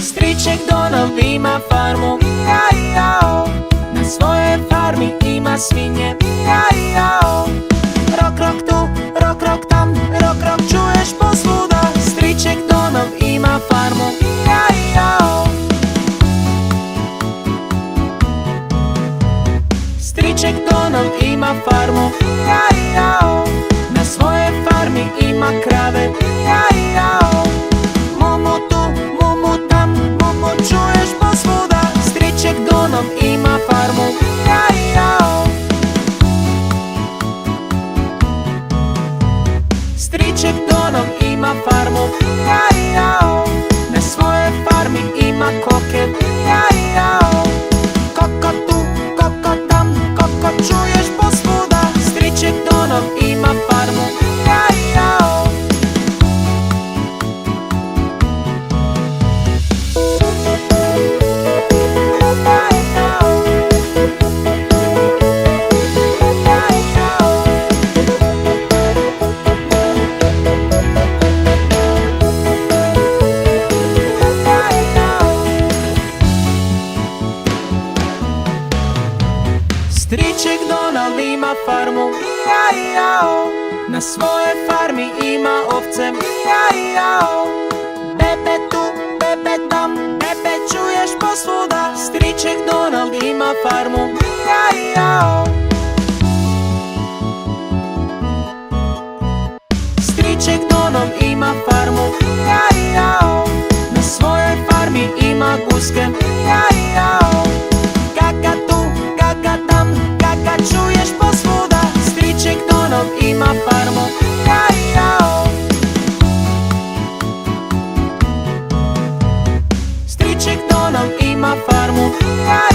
Striček Donald ima farmu, mija-jao. Na svojoj farmi ima svinje, mija-jao. Rok, rok tu, rok, rok tam, rok, rok čuješ posvuda. Striček Donald ima farmu, mija-jao. Striček Donald ima farmu, mija-jao. Na svojoj farmi ima krave, mija-jao. Mumu tu, mumu tam, mumu čuješ posvuda. Striček Donald ima farmu, mija-jao. Striček Donald ima farmu, mija-jao. Na svojoj farmi ima koke, mija-jao. Koko tu, koko tam, koko čuješ posvuda. Striček Donald ima farmu, mija-jao. Striček Donald ima farmu, mija-jao. Na svojoj farmi ima ovce, mija-jao. Bebe tu, bebe tam, bebe čuješ posvuda. Striček Donald ima farmu, mija-jao. Striček Donald ima farmu, mija-jao. Na svojoj farmi ima guske, mija-jao. Kaka tu, kaka tam, kaka čuješ posvuda. Striček Donald ima farmu, mija-jao. Striček Donald ima farmu, mija-jao.